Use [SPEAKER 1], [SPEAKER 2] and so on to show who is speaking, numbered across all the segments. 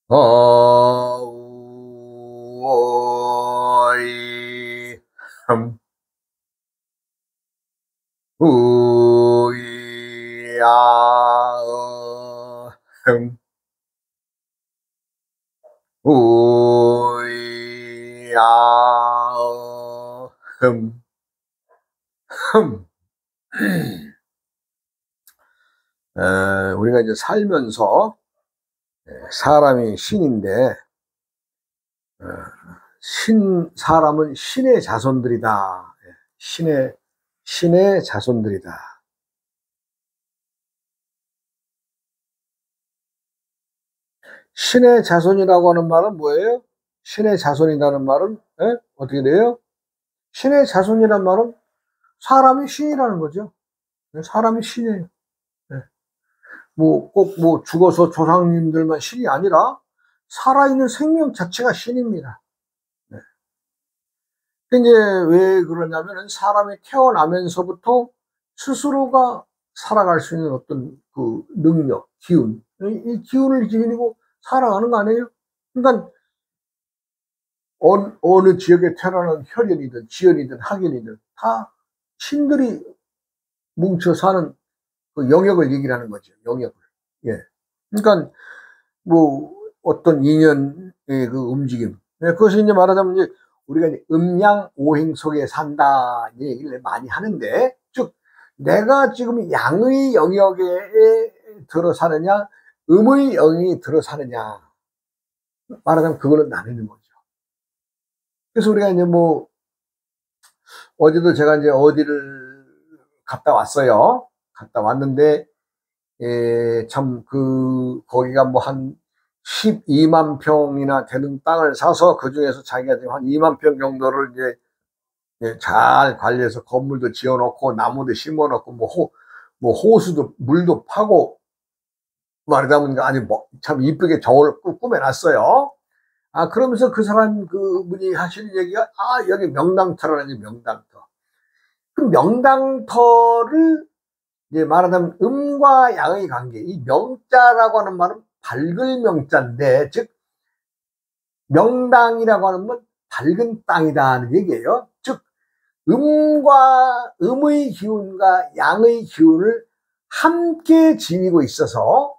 [SPEAKER 1] 어이 흠 우야 흠 우야 흠 흠. 우리가 이제 살면서 사람이 신인데 어, 사람은 신의 자손들이다. 신의 자손들이다. 신의 자손이라고 하는 말은 뭐예요? 신의 자손이라는 말은 어떻게 돼요? 신의 자손이란 말은 사람이 신이라는 거죠. 사람이 신이에요. 네. 꼭 죽어서 조상님들만 신이 아니라 살아있는 생명 자체가 신입니다. 네. 이제 왜 그러냐면은 사람이 태어나면서부터 스스로가 살아갈 수 있는 어떤 그 능력, 기운, 이 기운을 지니고 살아가는 거 아니에요? 그러니까 어느 지역에 태어나는 혈연이든 지연이든 학연이든 다 신들이 뭉쳐 사는 그 영역을 얘기를 하는 거죠. 영역을. 예. 그러니까 뭐 어떤 인연의 그 움직임. 예, 그것이 이제 말하자면 이제 우리가 이제 음양 오행 속에 산다 이 얘기를 많이 하는데, 즉 내가 지금 양의 영역에 들어 사느냐, 음의 영역에 들어 사느냐, 말하자면 그거는 나뉘는 거죠. 그래서 우리가 이제 뭐 어제도 제가 이제 어디를 갔다 왔어요. 갔다 왔는데 참 거기가 뭐 한 12만 평이나 되는 땅을 사서 그중에서 자기가 지금 한 2만 평 정도를 이제 잘 관리해서 건물도 지어 놓고 나무도 심어 놓고 뭐 호수도 물도 파고 말하자면 아주 뭐 참 이쁘게 정원을 꾸며 놨어요. 아, 그러면서 그 사람 그분이 하시는 얘기가, 여기 명당터라는 명당터. 그 명당터를 이제 말하자면 음과 양의 관계, 이 명자라고 하는 말은 밝을 명자인데, 즉 명당이라고 하는 건 밝은 땅이다 하는 얘기예요. 즉 음의 기운과 양의 기운을 함께 지니고 있어서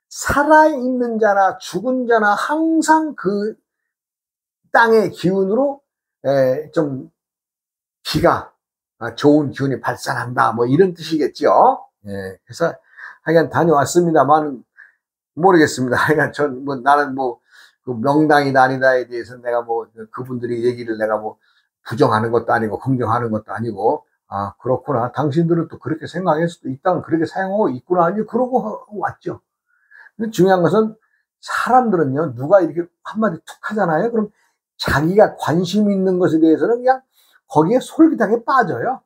[SPEAKER 1] 살아있는 자나 죽은 자나 항상 그 땅의 기운으로 좀 기가 좋은 기운이 발산한다 뭐 이런 뜻이겠죠. 예, 그래서 하여간 다녀왔습니다만 모르겠습니다. 하여간 전 뭐 나는 그 명당이다 아니다에 대해서 내가 뭐 그분들이 얘기를 내가 뭐 부정하는 것도 아니고 긍정하는 것도 아니고, 아 그렇구나, 당신들은 또 그렇게 생각할 수도 있다, 그렇게 사용하고 있구나, 아니 그러고 왔죠. 근데 중요한 것은 사람들은요, 누가 이렇게 한마디 툭 하잖아요. 그럼 자기가 관심 있는 것에 대해서는 그냥 거기에 솔깃하게 빠져요.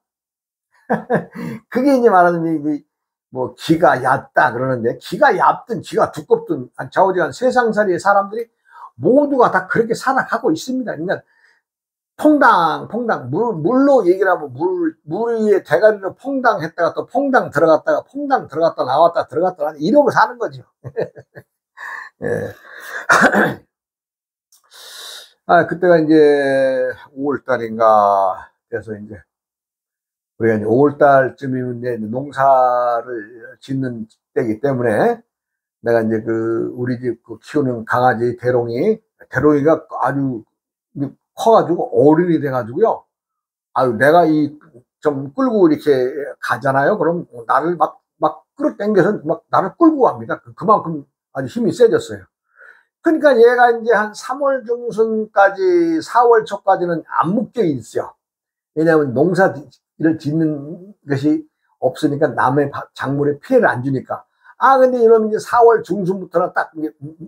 [SPEAKER 1] 그게 이제 말하는 뭐 기가 얕다 그러는데, 기가 얕든 기가 두껍든 좌우지간 세상살이의 사람들이 모두가 다 그렇게 살아가고 있습니다. 그러니까 퐁당 물로 얘기를 하면 물 위에 대가리로 퐁당 했다가 또 퐁당 들어갔다가 퐁당 들어갔다 나왔다 들어갔다 나왔다 이러고 사는 거죠. 예. 그때가 이제 5월 달인가 돼서 이제 우리가 이제 5월 달쯤이면 이제 농사를 짓는 때이기 때문에, 내가 이제 우리 집 키우는 강아지 대롱이가 아주 커가지고 어른이 돼가지고요. 내가 좀 끌고 이렇게 가잖아요. 그럼 나를 막 끌어당겨서 막 나를 끌고 갑니다. 그만큼 아주 힘이 세졌어요. 그러니까 얘가 이제 한 3월 중순까지 4월 초까지는 안 묶여 있어요. 왜냐하면 농사를 짓는 것이 없으니까 남의 작물에 피해를 안 주니까. 근데 이놈이 이제 4월 중순부터는 딱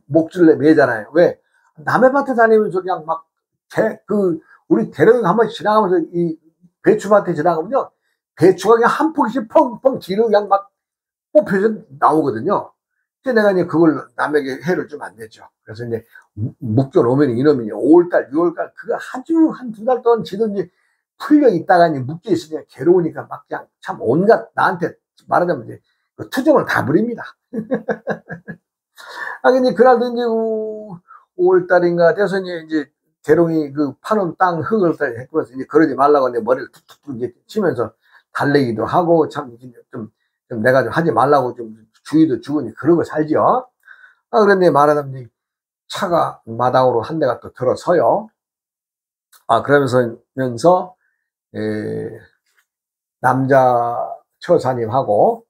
[SPEAKER 1] 목줄을 매잖아요. 왜? 남의 밭에 다니면서 그냥 우리 대령이 한번 지나가면서 이 배추밭에 지나가면요, 배추가 그냥 한 포기씩 펑펑 뒤로 그냥 막 뽑혀서 나오거든요. 그래서 내가 이제 그걸 남에게 해를 주면 안 되죠. 그래서 이제 묶여놓으면 이놈이 5월달, 6월달 그거 아주 한 2달 동안 지든지 풀려 있다가 이제 묶여 있으니까 괴로우니까 막 그냥 참 온갖 나한테 말하자면 이제 투정을 다 부립니다. 근데 그날도 이제 5월달인가 돼서 이제 대롱이 그 파는 땅 흙을 했고 이제 그러지 말라고 내 머리를 툭툭툭 이제 치면서 달래기도 하고 좀 내가 좀 하지 말라고 좀 주의도 주고 그러고 살죠. 그런데 말하자면 차가 마당으로 한 대가 또 들어서요. 그러면서 남자 처사님하고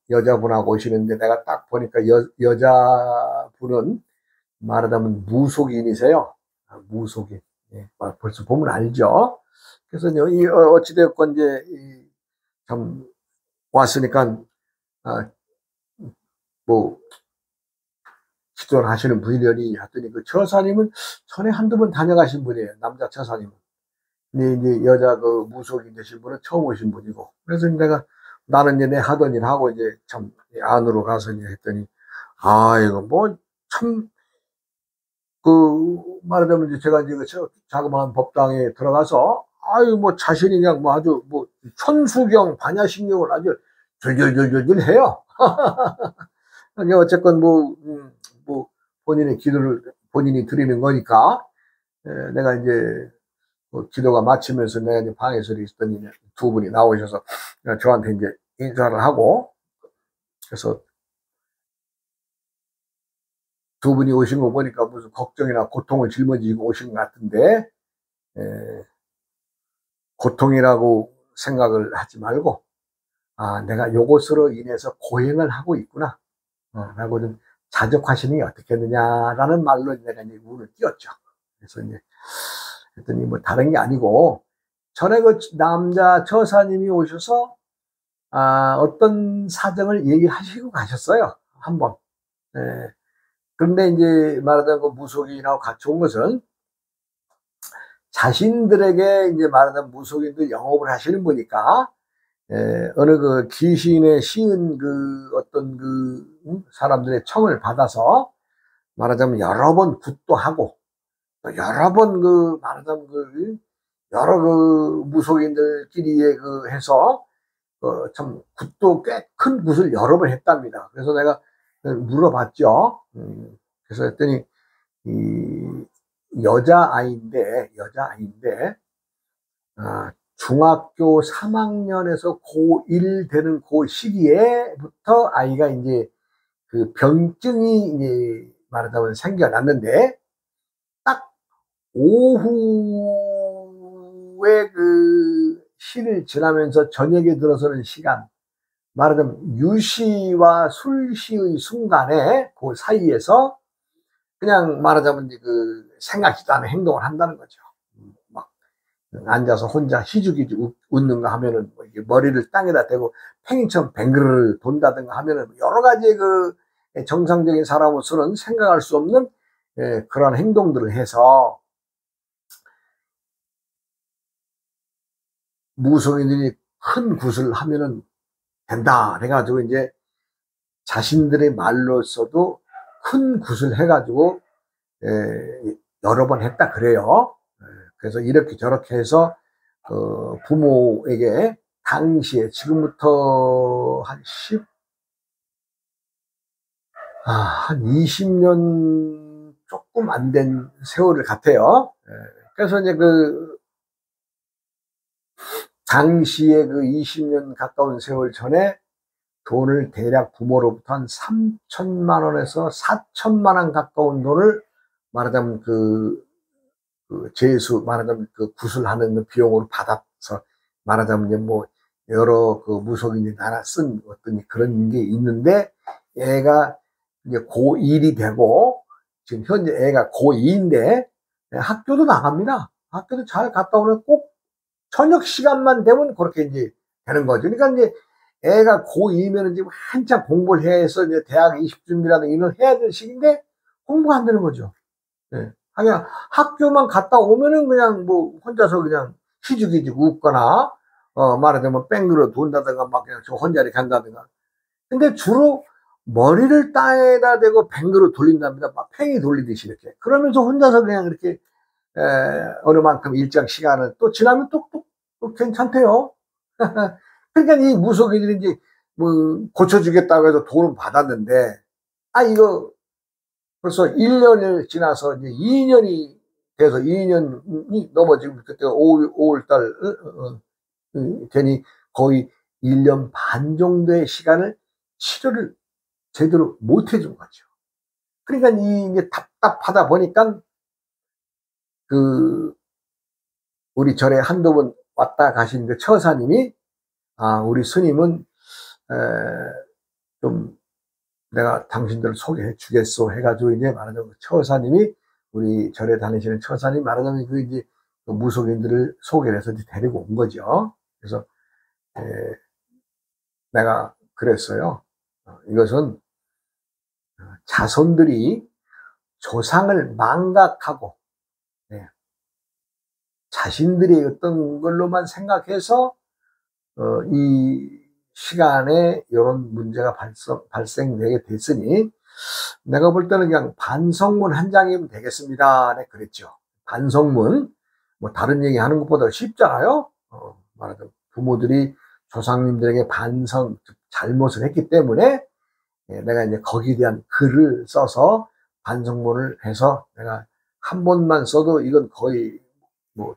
[SPEAKER 1] 여자분하고 오시는데 내가 딱 보니까 여자분은 말하자면 무속인이세요. 무속인. 벌써 보면 알죠. 그래서 어찌되었건 이제 참 왔으니까 뭐 기도를 하시는 분이려니 했더니 그 처사님은 전에 한두 번 다녀가신 분이에요. 남자 처사님은. 근데 이제 여자 그 무속인 되신 분은 처음 오신 분이고. 그래서 나는 이제 내 하던 일 하고 이제 참 안으로 가서 이제 했더니 이거 뭐 참 말하자면 이제 제가 이제 그 자그마한 법당에 들어가서 뭐 자신이 그냥 뭐 아주 뭐 천수경 반야신경을 아주 절절절절 해요. 어쨌건 뭐 본인의 기도를 본인이 드리는 거니까 내가 이제 기도가 마치면서 내가 이제 방에서 있었더니 두 분이 나오셔서 저한테 이제 인사를 하고 그래서 두 분이 오신 거 보니까 무슨 걱정이나 고통을 짊어지고 오신 것 같은데 고통이라고 생각을 하지 말고 내가 요것으로 인해서 고행을 하고 있구나 라고 좀 자족하시는 게 어떻겠느냐라는 말로 내가 이제 운을 띄웠죠. 그래서 이제 했더니 뭐 다른 게 아니고 전에 그 남자 처사님이 오셔서 어떤 사정을 얘기하시고 가셨어요. 한번. 그런데 이제 말하자면 그 무속인하고 같이 온 것은 자신들에게 이제 말하자면 무속인들 영업을 하시는 분이니까 어느 그 귀신에 씌은 그 어떤 사람들의 청을 받아서 말하자면 여러 번 굿도 하고 또 여러 번 말하자면 여러 무속인들끼리 해서 참 굿도 꽤 큰 굿을 여러 번 했답니다. 그래서 내가 물어봤죠. 그래서 했더니 이 여자아이인데 중학교 3학년에서 고1 되는 그 시기에부터 아이가 이제 그 병증이 이제 말하자면 생겨났는데 딱 오후에 시를 지나면서 저녁에 들어서는 시간 말하자면 유시와 술시의 순간에 그 사이에서 그냥 말하자면 생각지도 않은 행동을 한다는 거죠. 막 앉아서 혼자 희죽희죽 웃는가 하면은 머리를 땅에다 대고 팽이처럼 뱅그르르 돈다든가 하면은 여러 가지 정상적인 사람으로서는 생각할 수 없는 그런 행동들을 해서 무속인들이 큰 굿을 하면은 된다. 그래가지고 이제 자신들의 말로서도 큰 굿을 해가지고 여러 번 했다 그래요. 그래서 이렇게 저렇게 해서 부모에게 당시에 지금부터 한 20년 조금 안 된 세월을 같아요. 그래서 이제 당시에 20년 가까운 세월 전에 돈을 대략 부모로부터 한 3천만 원에서 4천만 원 가까운 돈을 말하자면 제수 말하자면 굿을 하는 비용으로 받아서 말하자면 이제 뭐 여러 무속인이 나라 쓴 어떤 그런 게 있는데 애가 이제 고1이 되고 지금 현재 애가 고2인데 학교도 나갑니다. 학교도 잘 갔다 오면 꼭 저녁 시간만 되면 그렇게 이제 되는 거죠. 그러니까 이제 애가 고2면은 지금 한참 공부를 해야 해서 이제 대학 입시 준비라든 이런 해야 될 시기인데 공부가 안 되는 거죠. 그냥 학교만 갔다 오면은 그냥 뭐 혼자서 그냥 희죽희죽 웃거나 말하자면 뺑그러 돈다든가 막 그냥 저 혼자 이렇게 간다든가. 근데 주로 머리를 땅에다 대고 뱅그러 돌린답니다. 막 팽이 돌리듯이 이렇게. 그러면서 혼자서 그냥 이렇게 어느 만큼 일정 시간을 또 지나면 또 괜찮대요. 그러니까 이 무속인들이 이제 뭐 고쳐주겠다고 해서 돈은 받았는데 이거 벌써 1년을 지나서 이제 2년이 돼서 2년이 넘어지고 그때 5월 달 되니 거의 1년 반 정도의 시간을 치료를 제대로 못 해준 거죠. 그러니까 이게 답답하다 보니까 그 우리 절에 한두 번 왔다 가신 그 처사님이 우리 스님은 좀 내가 당신들을 소개해 주겠소 해가지고 이제 말하자면 처사님이 우리 절에 다니시는 처사님 말하자면 그 이제 그 무속인들을 소개를 해서 이제 데리고 온 거죠. 그래서 내가 그랬어요. 이것은 자손들이 조상을 망각하고 자신들이 어떤 걸로만 생각해서 이 시간에 이런 문제가 발생되게 됐으니 내가 볼 때는 그냥 반성문 한 장이면 되겠습니다. 네, 그랬죠. 반성문 뭐 다른 얘기 하는 것보다 쉽잖아요. 말하자면 부모들이 조상님들에게 반성 잘못을 했기 때문에 내가 이제 거기에 대한 글을 써서 반성문을 해서 내가 한 번만 써도 이건 거의 뭐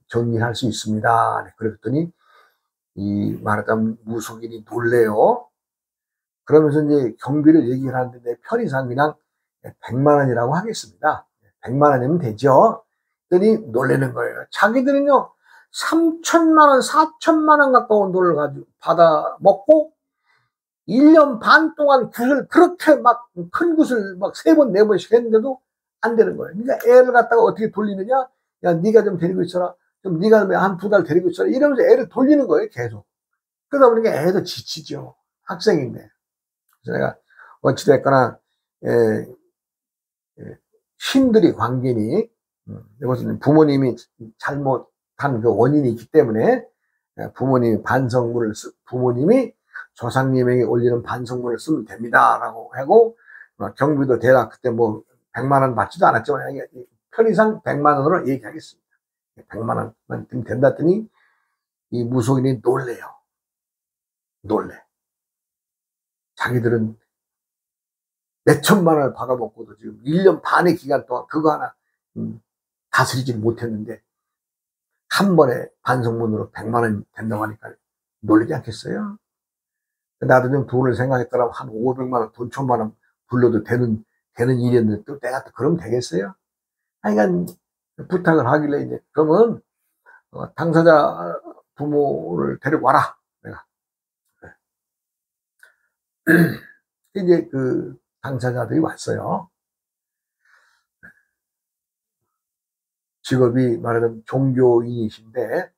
[SPEAKER 1] 정리할 수 있습니다. 네, 그랬더니 이 말하자면 무속인이 놀래요. 그러면서 이제 경비를 얘기를 하는데 내 편의상 그냥 100만 원이라고 하겠습니다. 100만 원이면 되죠. 그랬더니 놀라는 거예요. 자기들은요 3천만 원, 4천만 원 가까운 돈을 가지고 받아 먹고 1년 반 동안 굿을 그렇게 막 큰 굿을 막 3번, 4번씩 했는데도 안 되는 거예요. 그러니까 애를 갖다가 어떻게 돌리느냐? 야, 네가 좀 데리고 있어라. 좀 네가 한 2달 데리고 있어라. 이러면서 애를 돌리는 거예요, 계속. 그러다 보니까 애도 지치죠. 학생인데. 그래서 내가 어찌됐거나 신들이 관계니 이것은 부모님이 잘못한 그 원인이 있기 때문에 부모님이 부모님이 조상님에게 올리는 반성문을 쓰면 됩니다라고 하고 경비도 대략 그때 뭐 100만 원 받지도 않았지만 편의상 100만 원으로 얘기하겠습니다. 100만 원만 된다 했더니 이 무속인이 놀래. 자기들은 몇 천만 원을 받아먹고도 지금 1년 반의 기간 동안 그거 하나 다스리지 못했는데 한 번에 반성문으로 100만 원 된다고 하니까 놀리지 않겠어요? 나도 좀 돈을 생각했더라면 한 500만 원, 돈 1000만 원 불러도 되는 일이었는데 또 내가 또 그러면 되겠어요? 하여간 부탁을 하길래 이제 그러면 당사자 부모를 데리고 와라. 내가 이제 그 당사자들이 왔어요. 직업이 말하자면 종교인이신데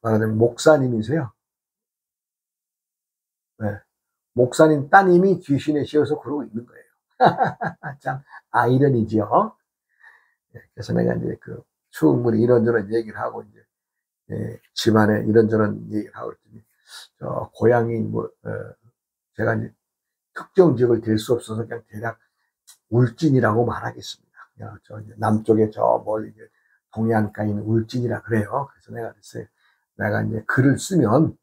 [SPEAKER 1] 말하자면 목사님이세요. 목사님 따님이 귀신에 씌어서 그러고 있는 거예요. 참 아이러니죠. 그래서 내가 이제 그 충분히 이런저런 얘기를 하고 이제 집안에 이런저런 얘기를 하고 있더니 고향이 뭐 제가 이제 특정 지역을 댈 수 없어서 그냥 대략 울진이라고 말하겠습니다. 저 남쪽에 저 멀리 이제 동해안가에 있는 울진이라 그래요. 그래서 내가 그랬어요. 내가 이제 글을 쓰면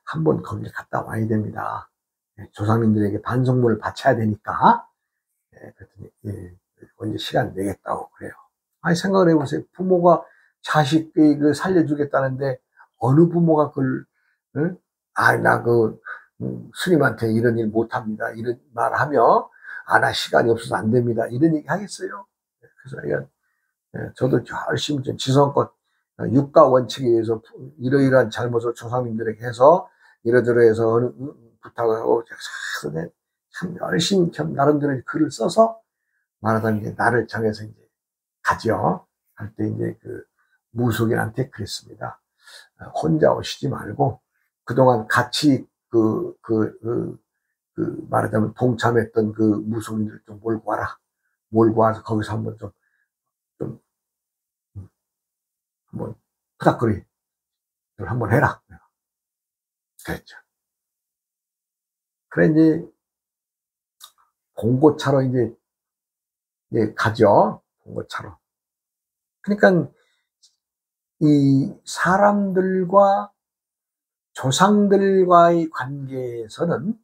[SPEAKER 1] 한번 거기를 갔다 와야 됩니다. 조상님들에게 반성문을 바쳐야 되니까. 그랬더니 언제 시간 내겠다고 그래요. 아니 생각을 해보세요. 부모가 자식이 그 살려주겠다는데 어느 부모가 그걸 나 스님한테 이런 일 못합니다. 이런 말하며 나 시간이 없어서 안 됩니다. 이런 얘기 하겠어요. 그래서 저도 열심히 지성껏 육가 원칙에 의해서 이러이러한 잘못을 조상님들에게 해서 이러저러해서 부탁을 하고 참 열심히 나름대로 글을 써서 말하자면 이제 나를 정해서 이제 가죠. 할 때 이제 그 무속인한테 그랬습니다. 혼자 오시지 말고 그동안 같이 말하자면 동참했던 그 무속인들 좀 몰고 와라. 몰고 와서 거기서 한번 좀 한번 푸닥거리를 한번 해라. 그랬죠. 그래 이제 봉고차로 이제 가죠. 봉고차로. 그러니까 이 사람들과 조상들과의 관계에서는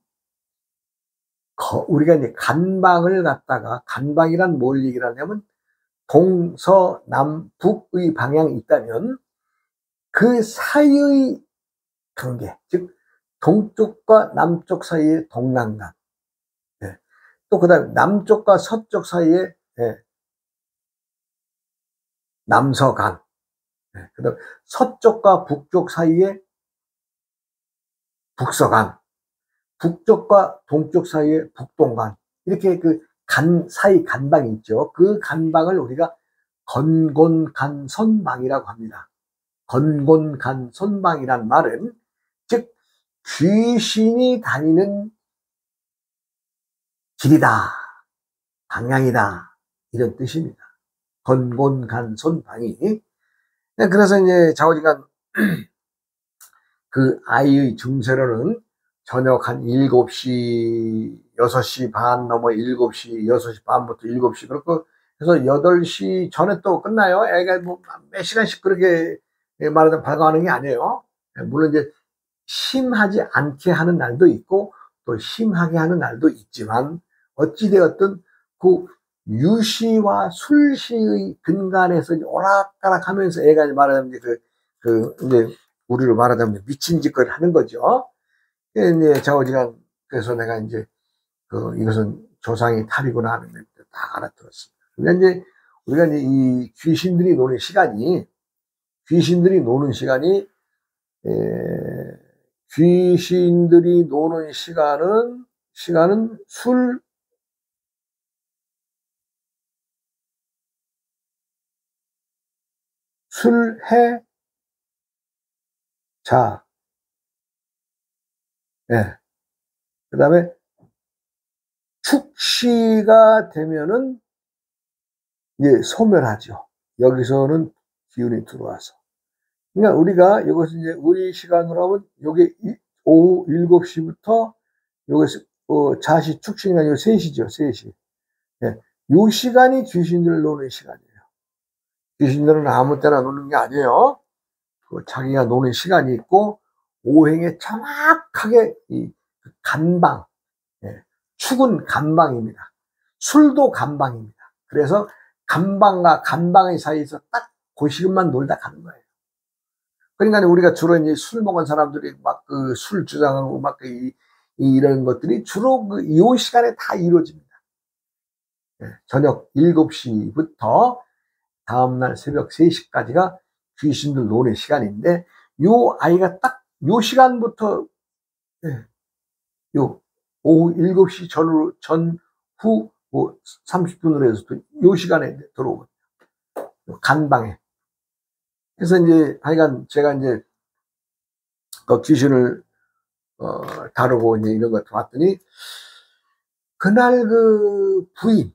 [SPEAKER 1] 우리가 이제 간방을 갖다가, 간방이란 뭘 얘기를 하냐면 동서남북의 방향이 있다면 그 사이의 관계, 즉 동쪽과 남쪽 사이의 동남강, 예. 또 그다음에 남쪽과 서쪽 사이에, 예, 남서강, 예. 그다음 서쪽과 북쪽 사이에 북서강, 북쪽과 동쪽 사이에 북동강, 이렇게 그 사이 간방이 있죠. 그 간방을 우리가 건곤간선방이라고 합니다. 건곤간선방이란 말은 즉 귀신이 다니는 길이다, 방향이다, 이런 뜻입니다. 건곤간선방이. 그래서 이제 좌우지간 그 아이의 증세로는 저녁 한 7시, 6시 반 넘어 7시, 6시 반부터 7시, 그렇고 해서 8시 전에 또 끝나요. 애가 뭐 몇 시간씩 그렇게 말하자면 발광하는 게 아니에요. 물론 이제 심하지 않게 하는 날도 있고 또 심하게 하는 날도 있지만, 어찌되었든 그 유시와 술시의 근간에서 오락가락 하면서 애가 말하자면 이제 우리로 말하자면 미친 짓거리를 하는 거죠. 이제 좌우지간, 그래서 내가 이제 이것은 조상의 탑이구나 하는 걸 다 알아들었습니다. 근데 이제 우리가 이제 이 귀신들이 노는 시간이, 귀신들이 노는 시간이 시간은 술, 해, 자, 예. 그 다음에 축시가 되면은 이제 소멸하죠. 여기서는 기운이 들어와서. 그러니까 우리가 이것은 이제 우리 시간으로 하면 요게 오후 7시부터 요게 자시 축신이 아니고 3시죠. 3시. 예. 요 시간이 귀신들 노는 시간이에요. 귀신들은 아무 때나 노는 게 아니에요. 자기가 노는 시간이 있고 오행에 정확하게 이 간방, 예. 축은 간방입니다. 술도 간방입니다. 그래서 간방과 간방의 사이에서 딱 그 시간만 놀다 가는 거예요. 그러니까 우리가 주로 이제 술 먹은 사람들이 막 그 술 주장하고 막 이런 것들이 주로 이 시간에 다 이루어집니다. 예. 저녁 7시부터 다음날 새벽 3시까지가 귀신들 노는 시간인데, 요 아이가 딱 요 시간부터, 예, 요 오후 7시 전후 뭐 30분으로 해서 요 시간에 들어오거든요. 간방에. 그래서 이제 하여간 제가 이제 그 귀신을 다루고 이제 이런 거 봤더니, 그날 그 부인,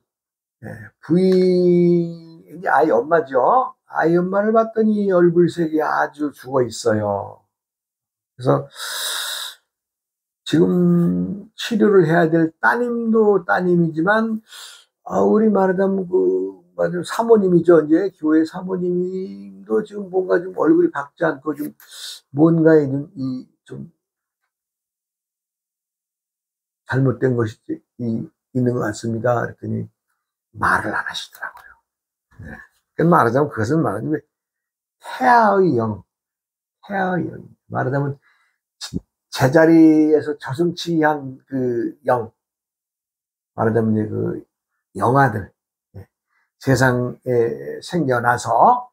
[SPEAKER 1] 예, 부인이 아이 엄마죠. 아이 엄마를 봤더니 얼굴색이 아주 죽어 있어요. 그래서 지금 치료를 해야 될 따님도 따님이지만, 우리 말하자면 맞아, 사모님이죠. 이제 교회 사모님도 지금 뭔가 좀 얼굴이 밝지 않고 좀 뭔가에 좀 잘못된 것이 있는 것 같습니다. 그랬더니 말을 안 하시더라고요. 네. 말하자면 그것은 말하자면 태아의 영, 태아의 영. 말하자면 제자리에서 저승치한 그 영, 말하자면 이제 그 영아들, 세상에 생겨나서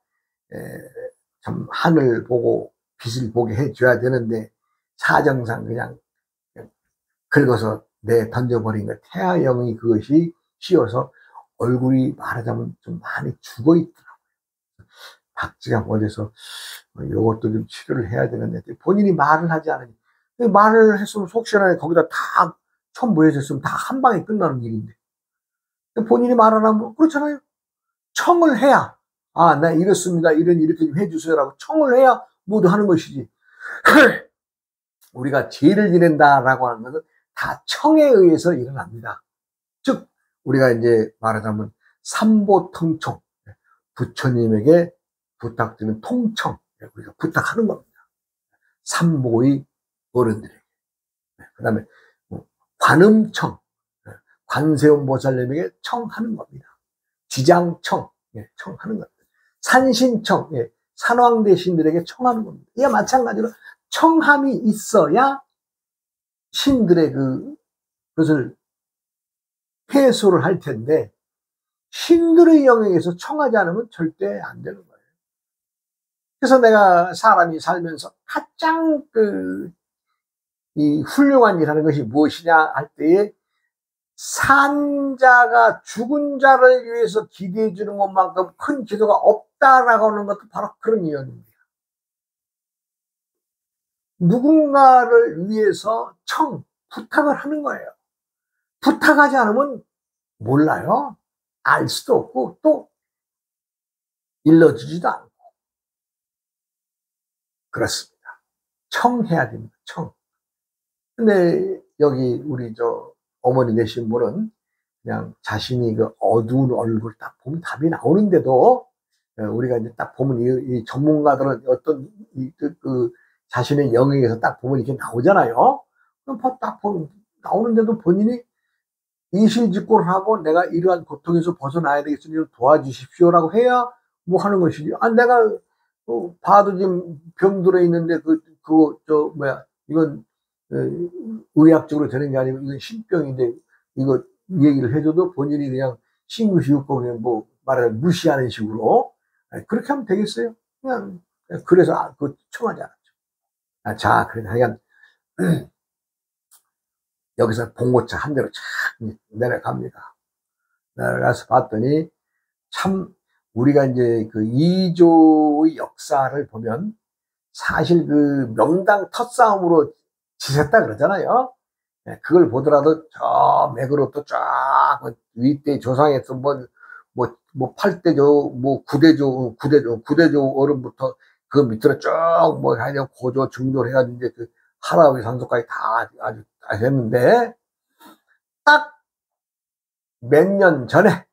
[SPEAKER 1] 참 하늘 보고 빛을 보게 해줘야 되는데 사정상 그냥 긁어서 던져버린 거, 태아영이 그것이 씌어서 얼굴이 말하자면 좀 많이 죽어 있더라고요. 박지가 어디서 요것도 좀 치료를 해야 되는데 본인이 말을 하지 않으니, 말을 했으면 속 시원하게 거기다 다 첨부해줬으면 다 한 방에 끝나는 일인데 본인이 말 안 하면 그렇잖아요. 청을 해야, 나 이렇습니다, 이렇게 좀 해주세요라고 청을 해야 모두 하는 것이지. 우리가 죄를 지낸다라고 하는 것은 다 청에 의해서 일어납니다. 즉 우리가 이제 말하자면 삼보통청, 부처님에게 부탁드리는 통청, 우리가 부탁하는 겁니다. 삼보의 어른들에게. 그 다음에 관음청, 관세음 보살님에게 청하는 겁니다. 지장청, 예, 청하는 겁니다. 산신청, 예, 산왕 대신들에게 청하는 겁니다. 이게 마찬가지로 청함이 있어야 신들의 그것을 해소를 할 텐데, 신들의 영역에서 청하지 않으면 절대 안 되는 거예요. 그래서 내가 사람이 살면서 가장 이 훌륭한 일하는 것이 무엇이냐 할 때에, 산자가 죽은 자를 위해서 기도해 주는 것만큼 큰 기도가 없다라고 하는 것도 바로 그런 이유입니다. 누군가를 위해서 부탁을 하는 거예요. 부탁하지 않으면 몰라요. 알 수도 없고 또 일러주지도 않고. 그렇습니다. 청해야 됩니다. 근데 여기 우리 어머니 되신 분은 그냥 자신이 그 어두운 얼굴 딱 보면 답이 나오는데도, 우리가 이제 딱 보면 이 전문가들은 어떤 자신의 영역에서 딱 보면 이렇게 나오잖아요. 그럼 딱 보면 나오는데도 본인이 이실직고를 하고 내가 이러한 고통에서 벗어나야 되겠으니 도와주십시오라고 해야 뭐 하는 것이지. 내가 봐도 지금 병들어 있는데 이건 의학적으로 되는 게 아니고 이건 신병인데 이거 얘기를 해줘도 본인이 그냥 싱긋시긋고 그냥 뭐 말하자면 무시하는 식으로, 그렇게 하면 되겠어요? 그냥 그래서 청하지 않았죠. 자, 그래서 하여간 여기서 봉고차 한 대로 착 내려갑니다. 내려가서 봤더니 참 우리가 이제 그 이조의 역사를 보면 사실 그 명당 텄싸움으로 지셨다 그러잖아요. 그걸 보더라도 저 맥으로부터 쫙 윗대 조상에서 뭐 8대조, 뭐 9대조 어른부터 그 밑으로 쭉 뭐 하여간 고조, 중조를 해가지고 이제 그 하라위 산소까지 다 아주 했는데, 딱 몇 년 전에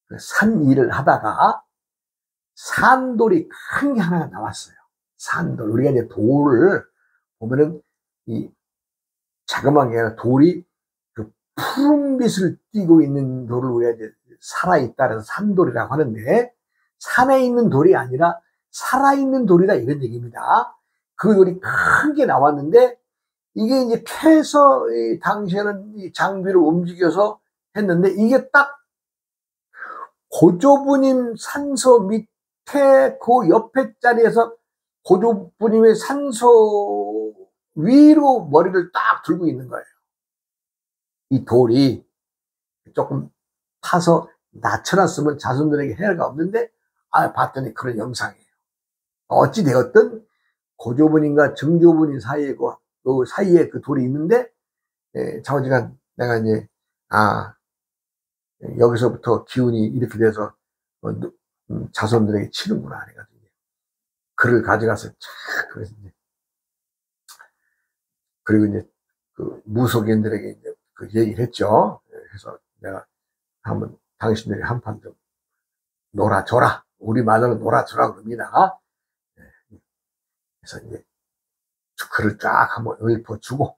[SPEAKER 1] 그 산 일을 하다가 산돌이 큰 게 하나가 나왔어요. 산돌. 우리가 이제 돌을 보면은 이 자그마한 게 아니라 돌이 그 푸른빛을 띠고 있는 돌을 우리가 이제 살아있다 그래서 산돌이라고 하는데, 산에 있는 돌이 아니라 살아있는 돌이다 이런 얘기입니다. 그 돌이 큰 게 나왔는데, 이게 이제 캐서 당시에는 이 장비를 움직여서 했는데, 이게 딱 고조부님 산소 밑에 그 옆에 자리에서 고조부님의 산소 위로 머리를 딱 들고 있는 거예요. 이 돌이 조금 파서 낮춰놨으면 자손들에게 해가 없는데, 봤더니 그런 영상이에요. 어찌 되었든 고조부님과 정조부님 사이에 그 사이에 그 돌이 있는데, 좌우지간 내가 이제 여기서부터 기운이 이렇게 돼서 자손들에게 치는구나 해가지고 글을 가져가서 그래서 이제 그리고 이제 그 무속인들에게 이제 그 얘기를 했죠. 그래서 내가 한번 당신들이 한판 좀 놀아줘라. 우리 말로 놀아줘라 그럽니다. 그래서 이제 글을 쫙 한번 읊어주고,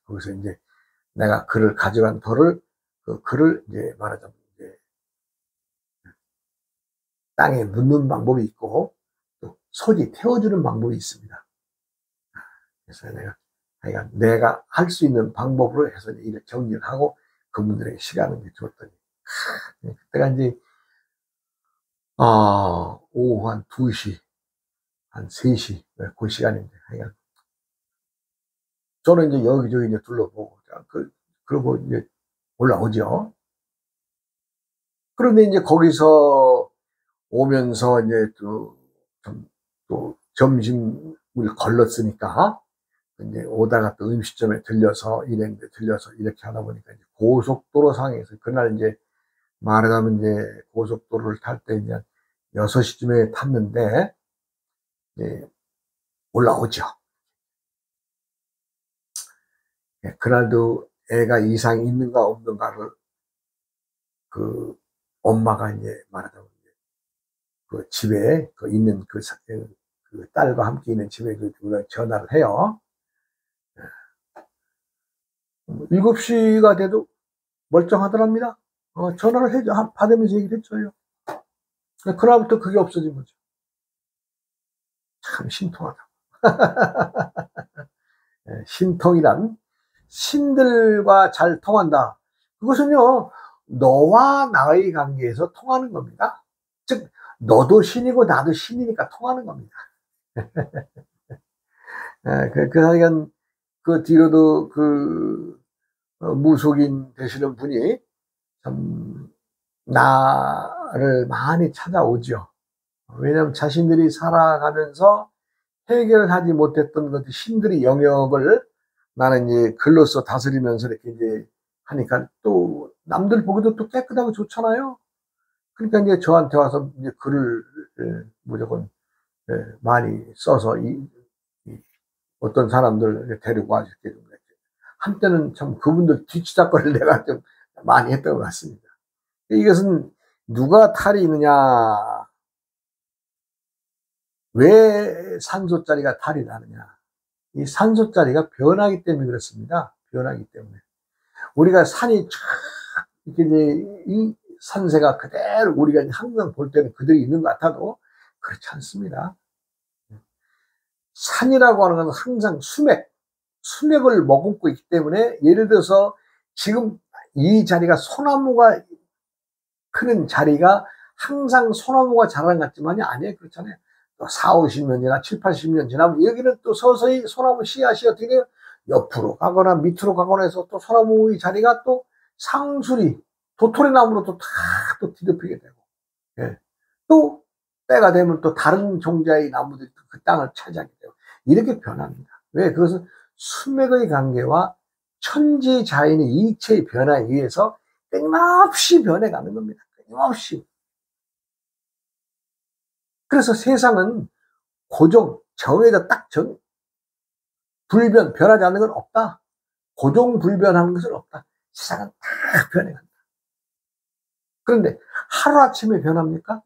[SPEAKER 1] 거기서 이제 내가 글을 가져간 돌을 그 글을 이제 말하자면 이제 땅에 묻는 방법이 있고 또 소지 태워주는 방법이 있습니다. 그래서 내가 할 수 있는 방법으로 해서 이렇게 정리를 하고 그분들에게 시간을 줬더니, 그때가 이제 오후 한 2시 한 3시 그 시간인데, 하여간 저는 이제 여기저기 이제 둘러보고 그러고 이제 올라오죠. 그런데 이제 거기서 오면서 이제 또 점심을 걸렀으니까 이제 오다가 또 음식점에 들려서 이렇게 하다 보니까 이제 고속도로 상에서 그날 이제 말하자면 이제 고속도로를 탈 때 이제 6시쯤에 탔는데, 이제 올라오죠. 그날도 애가 이상이 있는가 없는가를 그 엄마가 이제 말하자면 그 집에 있는 그 딸과 함께 있는 집에 전화를 해요. 7시가 돼도 멀쩡하더랍니다. 전화를 받으면서 얘기를 했어요. 그날부터 그게 없어진 거죠. 참 신통하다. 신통이란 신들과 잘 통한다. 그것은요, 너와 나의 관계에서 통하는 겁니다. 즉, 너도 신이고 나도 신이니까 통하는 겁니다. 하여간 그 뒤로도 무속인 되시는 분이 참 나를 많이 찾아오죠. 왜냐하면 자신들이 살아가면서 해결하지 못했던 것들, 신들이 영역을 나는 이제 글로써 다스리면서 이렇게 이제 하니까 또 남들 보기도 또 깨끗하고 좋잖아요. 그러니까 이제 저한테 와서 이제 글을 무조건 많이 써서 어떤 사람들 데리고 와서 이렇게 한때는 참 그분들 뒤치다거리를 내가 좀 많이 했던 것 같습니다. 이것은 누가 탈이 있느냐, 왜 산소짜리가 탈이 나느냐. 이 산소짜리가 변하기 때문에 그렇습니다. 변하기 때문에. 우리가 산이 쫙, 이렇게 이제 이 산세가 그대로 우리가 항상 볼 때는 그대로 있는 것 같아도 그렇지 않습니다. 산이라고 하는 건 항상 수맥을 머금고 있기 때문에, 예를 들어서 지금 이 자리가 소나무가 크는 자리가 항상 소나무가 자라는 것 같지만이 아니에요. 그렇잖아요. 또 4, 50년이나 7, 80년 지나면 여기는 또 서서히 소나무 씨앗이 어떻게 돼요? 옆으로 가거나 밑으로 가거나 해서 또 소나무의 자리가 또 상수리, 도토리나무로 또 다 또 뒤덮이게 되고, 예. 또 때가 되면 또 다른 종자의 나무들이 그 땅을 차지하게 되고, 이렇게 변합니다. 왜? 그것은 수맥의 관계와 천지자연의 이체의 변화에 의해서 끊임없이 변해가는 겁니다. 끊임없이. 그래서 세상은 정해져 변하지 않는 건 없다. 고정불변하는 것은 없다. 세상은 다 변해간다. 그런데 하루아침에 변합니까?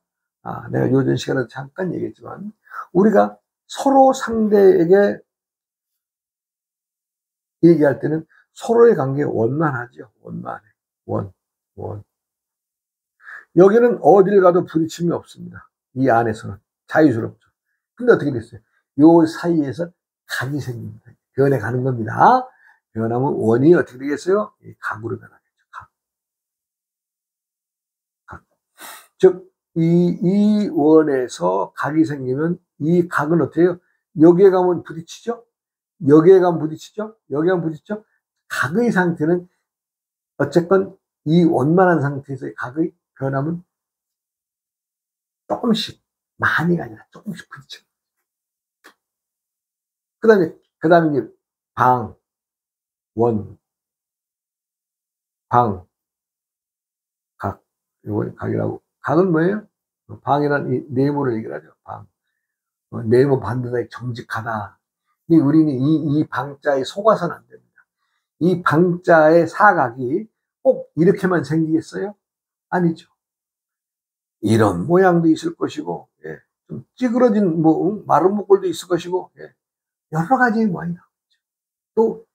[SPEAKER 1] 내가 요전 시간에도 잠깐 얘기했지만, 우리가 서로 상대에게 얘기할 때는 서로의 관계에 원만하죠. 원만해. 원. 여기는 어딜 가도 부딪힘이 없습니다. 이 안에서는 자유스럽죠. 근데 어떻게 됐어요? 요 사이에서 각이 생깁니다. 변해가는 겁니다. 변하면 원이 어떻게 되겠어요? 각으로 변하겠죠. 각. 즉, 이 원에서 각이 생기면 이 각은 어떻게 해요? 여기에 가면 부딪히죠? 여기에 가면 부딪히죠? 여기에 가면 부딪히죠? 각의 상태는 어쨌건 이 원만한 상태에서의 각의 변함은 조금씩, 많이가 아니라 조금씩 부딪혀. 그 다음에 이제 방, 원, 방, 각, 이거 각이라고. 각은 뭐예요? 방이란 이 네모를 얘기를 하죠. 방. 네모 반드시 정직하다. 근데 우리는 이 방자에 속아서는 안 됩니다. 이 방자의 사각이 꼭 이렇게만 생기겠어요? 아니죠. 이런 모양도 있을 것이고, 예. 좀 찌그러진 마른 목골도 있을 것이고, 예. 여러 가지 모양이 나오죠. 또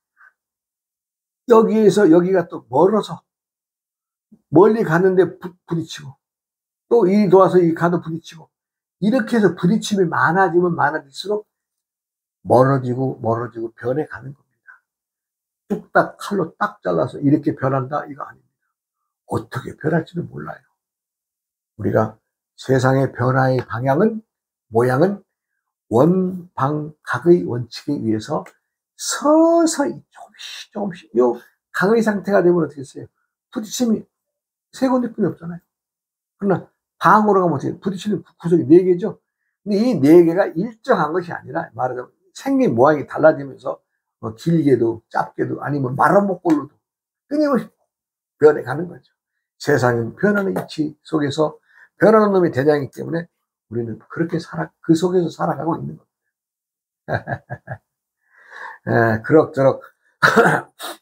[SPEAKER 1] 여기에서 여기가 또 멀어서 멀리 가는데 부딪히고, 또 이 도와서 이 가도 부딪히고, 이렇게 해서 부딪힘이 많아지면 많아질수록 멀어지고 변해가는 겁니다. 뚝딱 칼로 딱 잘라서 이렇게 변한다, 이거 아닙니다. 어떻게 변할지도 몰라요. 우리가 세상의 변화의 방향은, 모양은 원방각의 원칙에 의해서 서서히 조금씩 요 각의 상태가 되면 어떻게 했어요? 부딪힘이 3군데뿐이 없잖아요. 그러나 방으로 가면 어떻게 부딪히는 구석이 4개죠. 근데 이 4개가 일정한 것이 아니라, 말하자면 생긴 모양이 달라지면서 길게도 짧게도 아니면 마른 목골로도 끊임없이 변해가는 거죠. 세상은 변하는 이치 속에서 변하는 놈이 대장이기 때문에 우리는 그렇게 그 속에서 살아가고 있는 겁니다. 그럭저럭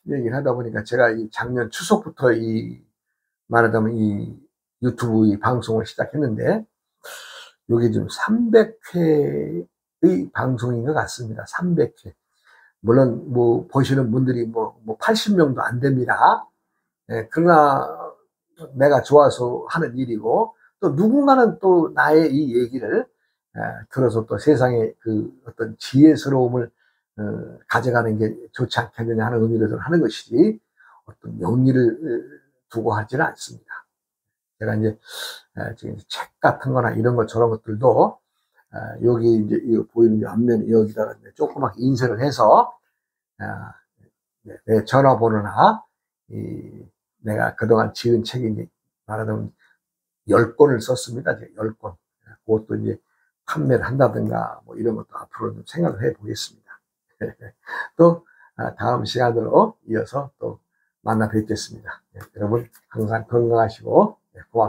[SPEAKER 1] 얘기를 하다 보니까 제가 이 작년 추석부터 말하자면 이 유튜브 이 방송을 시작했는데, 이게 지금 300회의 방송인 것 같습니다. 300회. 물론 뭐 보시는 분들이 뭐 80명도 안 됩니다. 예, 그러나 내가 좋아서 하는 일이고, 또 누군가는 또 나의 이 얘기를 들어서 또 세상에 그 어떤 지혜스러움을 가져가는 게 좋지 않겠느냐 하는 의미로 하는 것이지, 어떤 명의를 두고 하지는 않습니다. 제가 이제 지금 책 같은 거나 이런 것 저런 것들도 여기 이제 보이는 앞면 여기다가 조그맣게 인쇄를 해서 내 전화번호나 내가 그동안 지은 책이 이제 말하자면 10권을 썼습니다. 10권. 그것도 이제 판매를 한다든가 뭐 이런 것도 앞으로 좀 생각을 해 보겠습니다. 또 다음 시간으로 이어서 또 만나 뵙겠습니다. 여러분 항상 건강하시고 고맙습니다.